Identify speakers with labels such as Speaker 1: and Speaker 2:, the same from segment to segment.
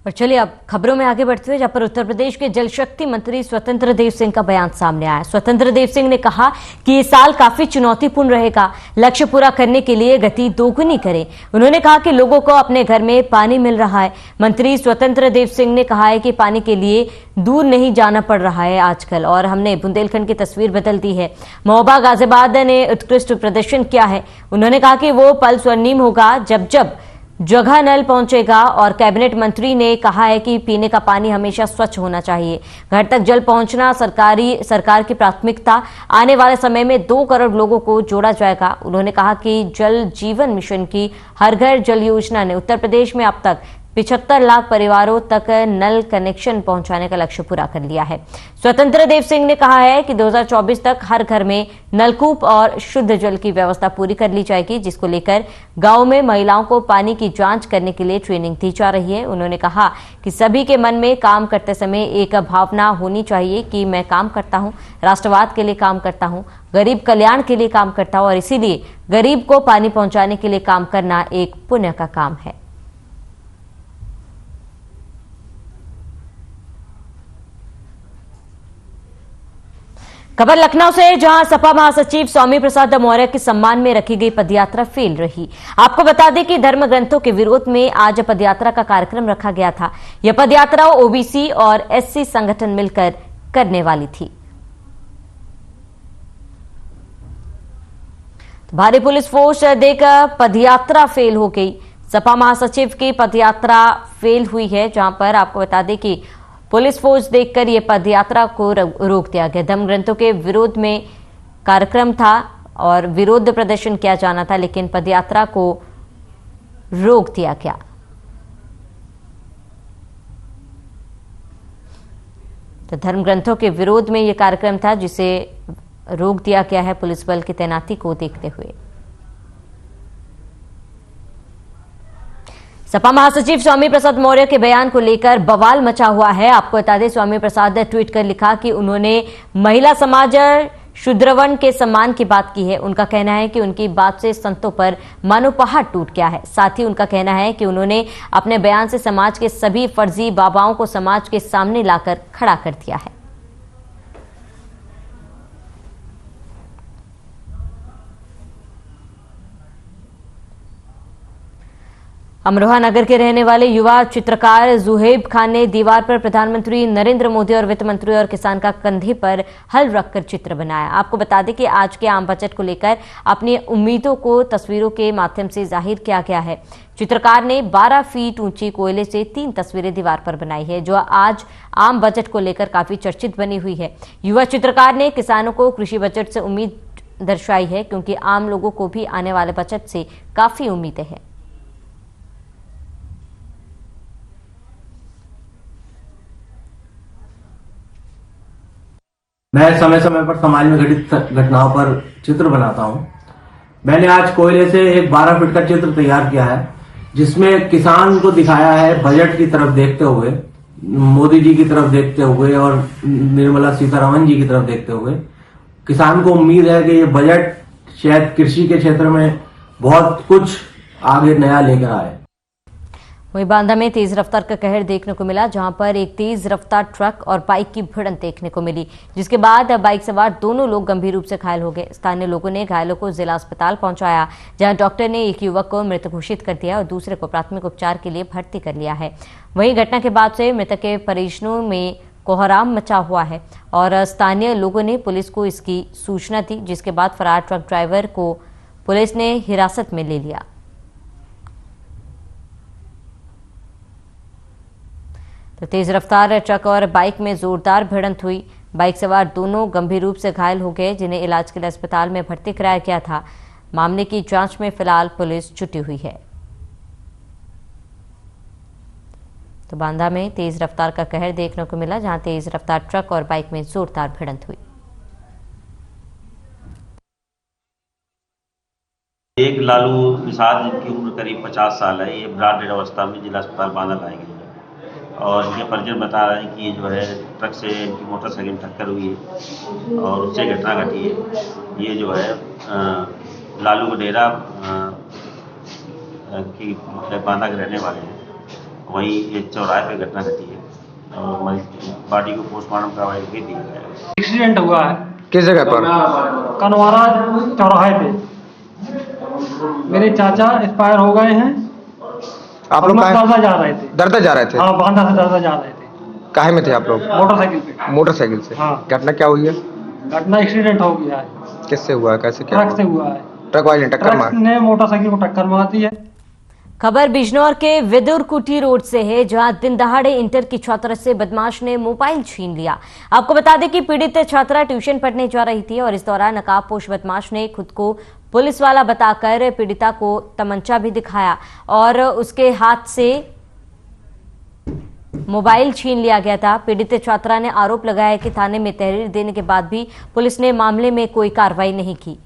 Speaker 1: और चलिए अब खबरों में आगे बढ़ते हुए, जहां पर उत्तर प्रदेश के जल शक्ति मंत्री स्वतंत्र देव सिंह का बयान सामने आया। स्वतंत्र देव सिंह ने कहा कि ये साल काफी चुनौतीपूर्ण रहेगा, लक्ष्य पूरा करने के लिए गति दोगुनी करें। उन्होंने कहा कि लोगों को अपने घर में पानी मिल रहा है। मंत्री स्वतंत्र देव सिंह ने कहा है कि पानी के लिए दूर नहीं जाना पड़ रहा है आजकल, और हमने बुंदेलखंड की तस्वीर बदल दी है। महोबा गाजियाबाद ने उत्कृष्ट प्रदर्शन किया है। उन्होंने कहा कि वो पल स्वर्णिम होगा जब जब जगह नल पहुंचेगा, और कैबिनेट मंत्री ने कहा है कि पीने का पानी हमेशा स्वच्छ होना चाहिए। घर तक जल पहुंचना सरकार की प्राथमिकता। आने वाले समय में 2 करोड़ लोगों को जोड़ा जाएगा। उन्होंने कहा कि जल जीवन मिशन की हर घर जल योजना ने उत्तर प्रदेश में अब तक 75 लाख परिवारों तक नल कनेक्शन पहुंचाने का लक्ष्य पूरा कर लिया है। स्वतंत्र देव सिंह ने कहा है कि 2024 तक हर घर में नलकूप और शुद्ध जल की व्यवस्था पूरी कर ली जाएगी, जिसको लेकर गांव में महिलाओं को पानी की जांच करने के लिए ट्रेनिंग दी जा रही है। उन्होंने कहा कि सभी के मन में काम करते समय एक भावना होनी चाहिए कि मैं काम करता हूं, राष्ट्रवाद के लिए काम करता हूं, गरीब कल्याण के लिए काम करता हूं, और इसीलिए गरीब को पानी पहुंचाने के लिए काम करना एक पुण्य का काम है। खबर लखनऊ से, जहां सपा महासचिव स्वामी प्रसाद मौर्य के सम्मान में रखी गई पदयात्रा फेल रही। आपको बता दें कि धर्म ग्रंथों के विरोध में आज पदयात्रा का कार्यक्रम रखा गया था। यह पदयात्रा ओबीसी और एससी संगठन मिलकर करने वाली थी। तो भारी पुलिस फोर्स देकर पदयात्रा फेल हो गई। सपा महासचिव की पदयात्रा फेल हुई है, जहां पर आपको बता दें कि पुलिस फोर्स देखकर यह पदयात्रा को रोक दिया गया। धर्म ग्रंथों के विरोध में कार्यक्रम था और विरोध प्रदर्शन किया जाना था, लेकिन पदयात्रा को रोक दिया गया। तो धर्म ग्रंथों के विरोध में यह कार्यक्रम था, जिसे रोक दिया गया है पुलिस बल की तैनाती को देखते हुए। सपा महासचिव स्वामी प्रसाद मौर्य के बयान को लेकर बवाल मचा हुआ है। आपको बता दें, स्वामी प्रसाद ने ट्वीट कर लिखा कि उन्होंने महिला समाज शूद्रवर्ण के सम्मान की बात की है। उनका कहना है कि उनकी बात से संतों पर मानो पहाड़ टूट गया है। साथ ही उनका कहना है कि उन्होंने अपने बयान से समाज के सभी फर्जी बाबाओं को समाज के सामने लाकर खड़ा कर दिया है। अमरोहा नगर के रहने वाले युवा चित्रकार जुहेब खान ने दीवार पर प्रधानमंत्री नरेंद्र मोदी और वित्त मंत्री और किसान का कंधे पर हल रखकर चित्र बनाया। आपको बता दें कि आज के आम बजट को लेकर अपनी उम्मीदों को तस्वीरों के माध्यम से जाहिर किया गया है। चित्रकार ने 12 फीट ऊंची कोयले से 3 तस्वीरें दीवार पर बनाई है, जो आज आम बजट को लेकर काफी चर्चित बनी हुई है। युवा चित्रकार ने किसानों को कृषि बजट से उम्मीद दर्शाई है, क्योंकि आम लोगों को भी आने वाले बजट से काफी उम्मीदें हैं।
Speaker 2: मैं समय समय पर समाज में घटित घटनाओं पर चित्र बनाता हूं। मैंने आज कोयले से एक 12 फीट का चित्र तैयार किया है, जिसमें किसान को दिखाया है बजट की तरफ देखते हुए, मोदी जी की तरफ देखते हुए और निर्मला सीतारमण जी की तरफ देखते हुए। किसान को उम्मीद है कि ये बजट शायद कृषि के क्षेत्र में बहुत कुछ आगे नया लेकर आए।
Speaker 1: वहीं बांदा में तेज रफ्तार का कहर देखने को मिला, जहां पर एक तेज रफ्तार ट्रक और बाइक की भिड़ंत देखने को मिली, जिसके बाद बाइक सवार दोनों लोग गंभीर रूप से घायल हो गए। स्थानीय लोगों ने घायलों को जिला अस्पताल पहुंचाया, जहां डॉक्टर ने एक युवक को मृत घोषित कर दिया और दूसरे को प्राथमिक उपचार के लिए भर्ती कर लिया है। वहीं घटना के बाद से मृतक के परिजनों में कोहराम मचा हुआ है और स्थानीय लोगों ने पुलिस को इसकी सूचना दी, जिसके बाद फरार ट्रक ड्राइवर को पुलिस ने हिरासत में ले लिया। तो तेज रफ्तार ट्रक और बाइक में जोरदार भिड़ंत हुई। बाइक सवार दोनों गंभीर रूप से घायल हो गए, जिन्हें इलाज के लिए अस्पताल में भर्ती कराया गया था। मामले की जांच में फिलहाल पुलिस जुटी हुई है। तो बांदा में तेज रफ्तार का कहर देखने को मिला, जहां तेज रफ्तार ट्रक और बाइक में जोरदार भिड़ंत हुई।
Speaker 3: एक लालू निषाद, जिनकी उम्र करीब 50 साल है, ये ब्राड डेड अवस्था में जिला अस्पताल बांदा लाए गए हैं और इनके परिजन बता रहे हैं कि ये जो है ट्रक से इनकी मोटरसाइकिल टक्कर हुई है और उससे घटना घटी है। ये जो है लालू डेरा की बांदा के रहने वाले हैं। वहीं एक चौराहे पे घटना घटी है और हमारी बॉडी को पोस्टमार्टम करवाई के दिया गया है।
Speaker 4: एक्सीडेंट हुआ है
Speaker 5: किस जगह पर?
Speaker 4: कनवारा चौराहे पे। मेरे चाचा एक्सपायर हो गए हैं।
Speaker 5: आप लोग
Speaker 4: दरदा जा रहे थे।
Speaker 5: दरदा जा रहे थे?
Speaker 4: हाँ, बांदा से दरदा जा रहे थे।
Speaker 5: काहे में थे आप लोग?
Speaker 4: मोटरसाइकिल पे।
Speaker 5: मोटरसाइकिल से?
Speaker 4: हाँ।
Speaker 5: घटना क्या हुई है?
Speaker 4: घटना एक्सीडेंट हो गया है।
Speaker 5: किससे हुआ है, कैसे, क्या
Speaker 4: ट्रक से हुआ है।
Speaker 5: ट्रक वाले ने टक्कर
Speaker 4: ट्रक
Speaker 5: मार?
Speaker 4: ने मोटरसाइकिल को टक्कर मार दी है।
Speaker 1: खबर बिजनौर के विदुरकुटी रोड से है, जहां दिन दहाड़े इंटर की छात्रा से बदमाश ने मोबाइल छीन लिया। आपको बता दें कि पीड़ित छात्रा ट्यूशन पढ़ने जा रही थी और इस दौरान नकाबपोश बदमाश ने खुद को पुलिस वाला बताकर पीड़िता को तमंचा भी दिखाया और उसके हाथ से मोबाइल छीन लिया गया था। पीड़ित छात्रा ने आरोप लगाया कि थाने में तहरीर देने के बाद भी पुलिस ने मामले में कोई कार्रवाई नहीं की।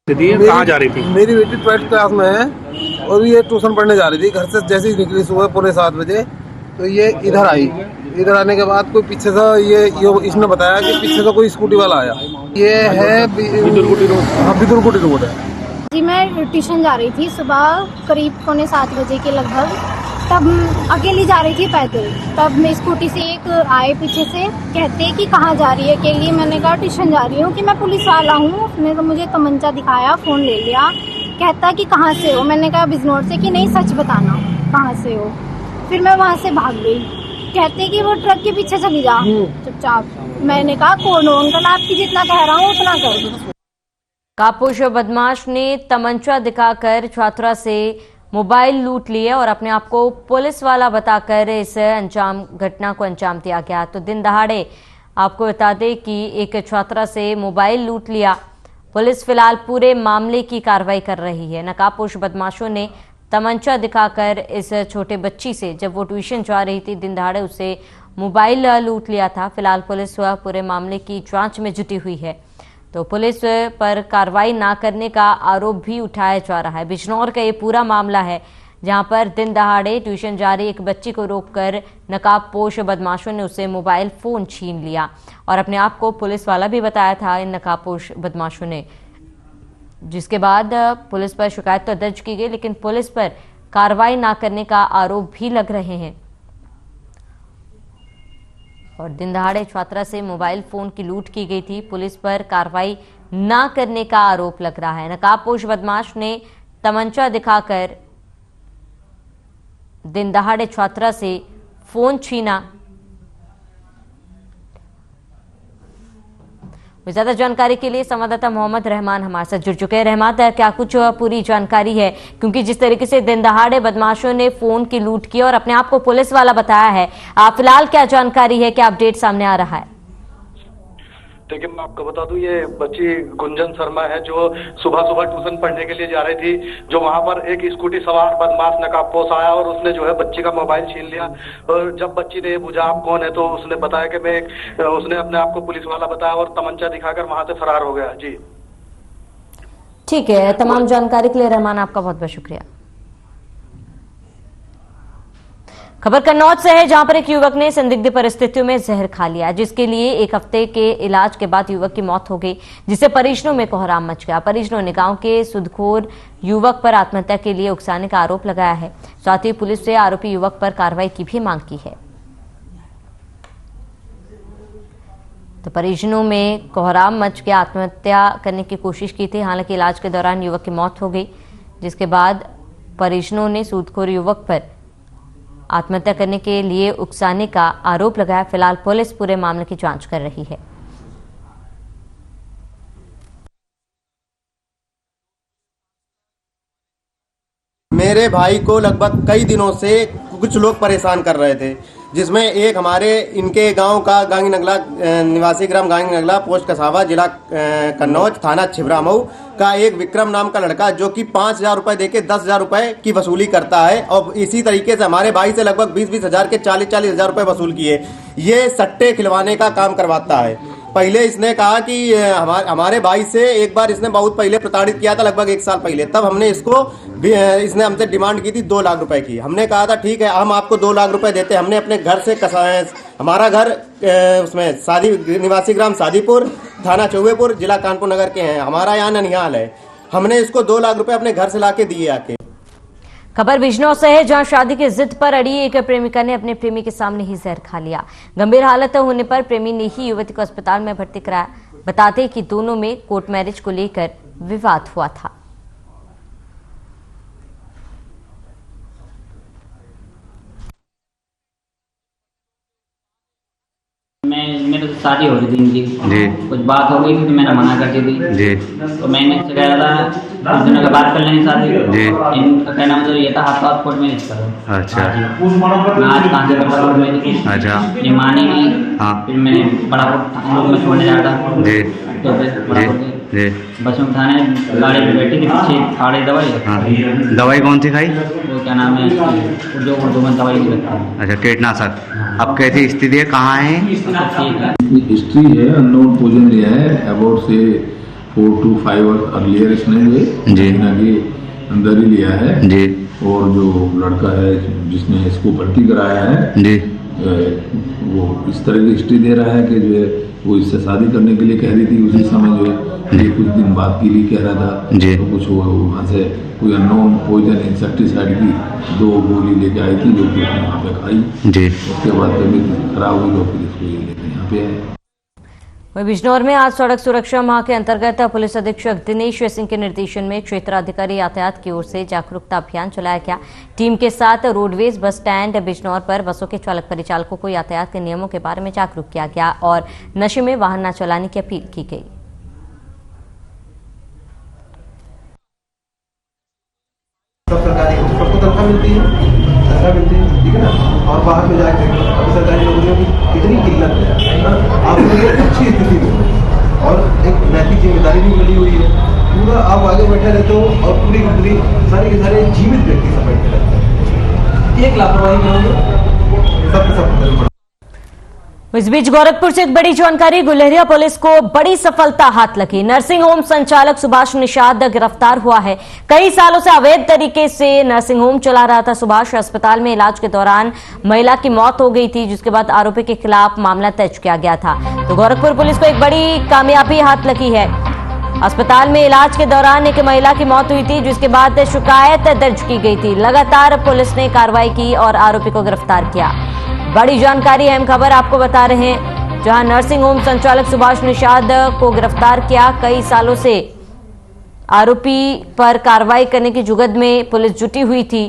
Speaker 6: कहाँ जा रही थी? मेरी बेटी 12th क्लास में है और ये ट्यूशन पढ़ने जा रही थी। घर से जैसे ही निकली सुबह 6:45 बजे तो ये इधर आई। इधर आने के बाद कोई पीछे से ये इसने बताया कि पीछे से कोई स्कूटी वाला आया। ये है बिदुरकुटी रोड। हाँ, बिदुरकुटी रोड है
Speaker 7: जी। मैं ट्यूशन जा रही थी सुबह करीब 6:45 बजे के लगभग। तब अकेली जा रही थी पैदल। तब मैं स्कूटी से एक आए पीछे से, कहते कि कहाँ जा रही है अकेली। मैंने कहा ट्यूशन जा रही हूँ कि मैं पुलिस वाला हूँ। उसने तो मुझे तमंचा दिखाया, फ़ोन ले लिया। कहता कि कहाँ से हो। मैंने कहा बिजनौर से। कि नहीं सच बताना कहाँ से हो। फिर मैं वहाँ से भाग गई। कहते कि वो ट्रक के पीछे चली जा चुपचाप। मैंने कहा कौन हो अंकल, आपकी जितना कह रहा हूँ उतना कर दो।
Speaker 1: कापुश बदमाश ने तमंचा दिखाकर छात्रा से मोबाइल लूट लिए और अपने आप को पुलिस वाला बताकर इस घटना को अंजाम दिया गया। तो दिन दहाड़े आपको बता दें कि एक छात्रा से मोबाइल लूट लिया। पुलिस फिलहाल पूरे मामले की कार्रवाई कर रही है। नकाबपोश बदमाशों ने तमंचा दिखाकर इस छोटे बच्ची से, जब वो ट्यूशन जा रही थी, दिन दहाड़े उससे मोबाइल लूट लिया था। फिलहाल पुलिस पूरे मामले की जांच में जुटी हुई है। तो पुलिस पर कार्रवाई ना करने का आरोप भी उठाया जा रहा है। बिजनौर का ये पूरा मामला है, जहां पर दिन दहाड़े ट्यूशन जा रही एक बच्ची को रोककर नकाबपोश बदमाशों ने उससे मोबाइल फोन छीन लिया और अपने आप को पुलिस वाला भी बताया था इन नकाबपोश बदमाशों ने, जिसके बाद पुलिस पर शिकायत तो दर्ज की गई, लेकिन पुलिस पर कार्रवाई ना करने का आरोप भी लग रहे हैं। और दिन दहाड़े छात्रा से मोबाइल फोन की लूट की गई थी। पुलिस पर कार्रवाई ना करने का आरोप लग रहा है। नकाबपोश बदमाश ने तमंचा दिखाकर दिन दहाड़े छात्रा से फोन छीना। ज्यादा जानकारी के लिए संवाददाता मोहम्मद रहमान हमारे साथ जुड़ चुके हैं। रहमान, क्या कुछ पूरी जानकारी है, क्योंकि जिस तरीके से दिन दहाड़े बदमाशों ने फोन की लूट की और अपने आप को पुलिस वाला बताया है, फिलहाल क्या जानकारी है, क्या अपडेट सामने आ रहा है?
Speaker 8: देखिए, मैं आपको बता दूं, ये बच्ची गुंजन शर्मा है जो सुबह सुबह ट्यूशन पढ़ने के लिए जा रही थी। जो वहां पर एक स्कूटी सवार बदमाश नकाबपोश आया और उसने जो है बच्ची का मोबाइल छीन लिया। और जब बच्ची ने पूछा आप कौन है, तो उसने बताया कि उसने अपने आप को पुलिस वाला बताया और तमंचा दिखाकर वहां से फरार हो गया। जी
Speaker 1: ठीक है, तमाम जानकारी के लिए रहमान आपका बहुत बहुत शुक्रिया। खबर कन्नौज से है, जहां पर एक युवक ने संदिग्ध परिस्थितियों में जहर खा लिया, जिसके लिए एक हफ्ते के इलाज के बाद युवक की मौत हो गई, जिससे परिजनों में कोहराम मच गया। परिजनों ने गांव के सुदखोर युवक पर आत्महत्या के लिए उकसाने का आरोप लगाया है। साथ ही पुलिस से आरोपी युवक पर कार्रवाई की भी मांग की है। तो परिजनों में कोहराम मच गया, आत्महत्या करने की कोशिश की थी, हालांकि इलाज के दौरान युवक की मौत हो गई, जिसके बाद परिजनों ने सूदखोर युवक पर आत्महत्या करने के लिए उकसाने का आरोप लगाया। फिलहाल पुलिस पूरे मामले की जांच कर रही है।
Speaker 9: मेरे भाई को लगभग कई दिनों से कुछ लोग परेशान कर रहे थे, जिसमें एक हमारे इनके गांव का गांगी नगला निवासी, ग्राम गांगी नगला, पोस्ट कसावा, जिला कन्नौज, थाना छिबरामऊ का एक विक्रम नाम का लड़का, जो कि 5,000 रुपए देके 10,000 रुपए की वसूली करता है। और इसी तरीके से हमारे भाई से लगभग 20-20 हजार के 40-40 हजार रुपए वसूल किए। ये सट्टे खिलवाने का काम करवाता है। पहले इसने कहा कि हमारे भाई से एक बार इसने बहुत पहले प्रताड़ित किया था, लगभग 1 साल पहले। तब हमने इसने हमसे डिमांड की थी 2 लाख रुपए की। हमने कहा था ठीक है, हम आपको 2 लाख रुपए देते। हमने अपने घर से हमारा घर उसमें निवासी ग्राम सादीपुर, थाना चौबेपुर, जिला कानपुर नगर के हैं। हमारा यहाँ ननिहाल है। हमने इसको 2 लाख रुपए अपने घर से लाके दिए आके।
Speaker 1: खबर बिजनौर से है, जहां शादी की जिद पर अड़ी एक प्रेमिका ने अपने प्रेमी के सामने ही जहर खा लिया। गंभीर हालत होने पर प्रेमी ने ही युवती को अस्पताल में भर्ती कराया। बताते कि दोनों में कोर्ट मैरिज को लेकर विवाद हुआ था।
Speaker 10: मेरे से शादी हो रही थी इनकी जी। कुछ बात हो गई थी तो मैंने मना कर दी थी जी। तो मैंने कह रहा था कुछ दिनों के बाद कर लेंगे शादी जी। इनका कहना मतलब ये था हाथ कोर्ट में नहीं करो। अच्छा मैं आज कहाँ से करता कोर्ट में। अच्छा ये माने नहीं। हाँ फिर मैं बड़ा कोर्ट में छोड़ने जा रहा था जी। तो फिर बस में उठाने गाड़ी में बैठी थी पीछे खाड़ी दवाई। हाँ
Speaker 11: दवाई कौन सी खाई?
Speaker 10: वो क्या नाम है जो उर्दू में दवाई लगता है। अच्छा
Speaker 11: कीटनाशक। अब कैसी स्थिति है, कहाँ है?
Speaker 12: हिस्ट्री है, अननोन पोजन लिया है अबाउट से 4 to 5 ईयर अर्लियर इसने जी के अंदर ही लिया है जी। और जो लड़का है जिसने इसको भर्ती कराया है जी वो इस तरह की हिस्ट्री दे रहा है कि जो है वो इससे शादी करने के लिए कह रही थी। उसी समय जो है ये कुछ दिन बाद के लिए कह रहा था जी। तो कुछ वहाँ से कोई अननोन पोइजन इंसेक्टिसाइड की 2 गोली लेके आई थी जो कि यहाँ पे खाई जी। उसके बाद तबीयत खराब हुई तो फिर इसको ये लेकर यहाँ पे आए।
Speaker 1: वहीं बिजनौर में आज सड़क सुरक्षा माह के अंतर्गत पुलिस अधीक्षक दिनेश सिंह के निर्देशन में क्षेत्राधिकारी यातायात की ओर से जागरूकता अभियान चलाया गया। टीम के साथ रोडवेज बस स्टैंड बिजनौर पर बसों के चालक परिचालकों को यातायात के नियमों के बारे में जागरूक किया गया और नशे में वाहन न चलाने की अपील की गई।
Speaker 6: सरकारी सबको तनख्वाह मिलती है, ठीक है ना। और बाहर में जाके सरकारी नौकरियों की कितनी किल्लत है, आप लोग अच्छी स्थिति में और एक नैतिक जिम्मेदारी भी मिली हुई है। पूरा आप आगे बैठे रहते हो और पूरी सारे के सारे जीवित व्यक्ति सब बैठे रहते हैं। एक लापरवाही करोगे सब
Speaker 1: इस बीच गोरखपुर से एक बड़ी जानकारी, गुलेरिया पुलिस को बड़ी सफलता हाथ लगी। नर्सिंग होम संचालक सुभाष निषाद गिरफ्तार हुआ है। कई सालों से अवैध तरीके से नर्सिंग होम चला रहा था सुभाष। अस्पताल में इलाज के दौरान महिला की मौत हो गई थी, जिसके बाद आरोपी के खिलाफ मामला दर्ज किया गया था। तो गोरखपुर पुलिस को एक बड़ी कामयाबी हाथ लगी है। अस्पताल में इलाज के दौरान एक महिला की मौत हुई थी, जिसके बाद शिकायत दर्ज की गई थी। लगातार पुलिस ने कार्रवाई की और आरोपी को गिरफ्तार किया। बड़ी जानकारी, अहम खबर आपको बता रहे हैं, जहां नर्सिंग होम संचालक सुभाष निषाद को गिरफ्तार किया। कई सालों से आरोपी पर कार्रवाई करने की जुगत में पुलिस जुटी हुई थी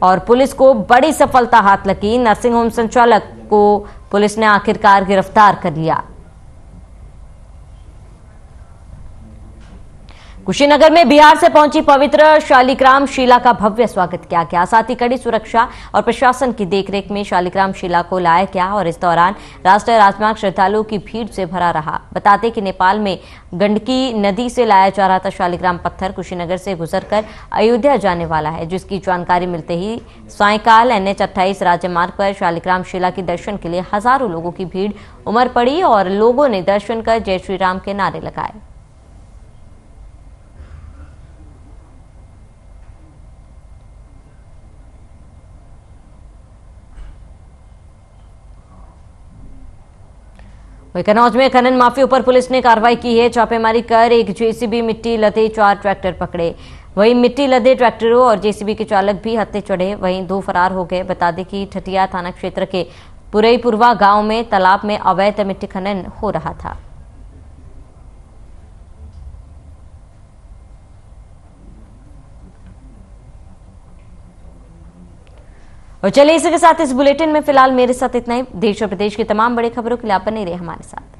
Speaker 1: और पुलिस को बड़ी सफलता हाथ लगी। नर्सिंग होम संचालक को पुलिस ने आखिरकार गिरफ्तार कर लिया। कुशीनगर में बिहार से पहुंची पवित्र शालिग्राम शिला का भव्य स्वागत किया गया। साथ ही कड़ी सुरक्षा और प्रशासन की देखरेख में शालिग्राम शिला को लाया गया और इस दौरान राष्ट्रीय राजमार्ग श्रद्धालुओं की भीड़ से भरा रहा। बताते कि नेपाल में गंडकी नदी से लाया जा रहा था शालिग्राम पत्थर कुशीनगर से गुजरकर अयोध्या जाने वाला है, जिसकी जानकारी मिलते ही सायंकाल NH 28 राजमार्ग पर शालिग्राम शिला के दर्शन के लिए हजारों लोगों की भीड़ उमड़ पड़ी और लोगों ने दर्शन कर जय श्री राम के नारे लगाए। वहीं कन्नौज में खनन माफियों पर पुलिस ने कार्रवाई की है। छापेमारी कर एक JCB, मिट्टी लदे 4 ट्रैक्टर पकड़े। वहीं मिट्टी लदे ट्रैक्टरों और JCB के चालक भी हत्थे चढ़े। वहीं 2 फरार हो गए। बता दें कि ठठिया थाना क्षेत्र के पुरईपुरवा गांव में तालाब में अवैध मिट्टी खनन हो रहा था। और चलिए इसी के साथ इस बुलेटिन में फिलहाल मेरे साथ इतना ही। देश और प्रदेश की तमाम बड़ी खबरों के लिए आप बने रहिए हमारे साथ।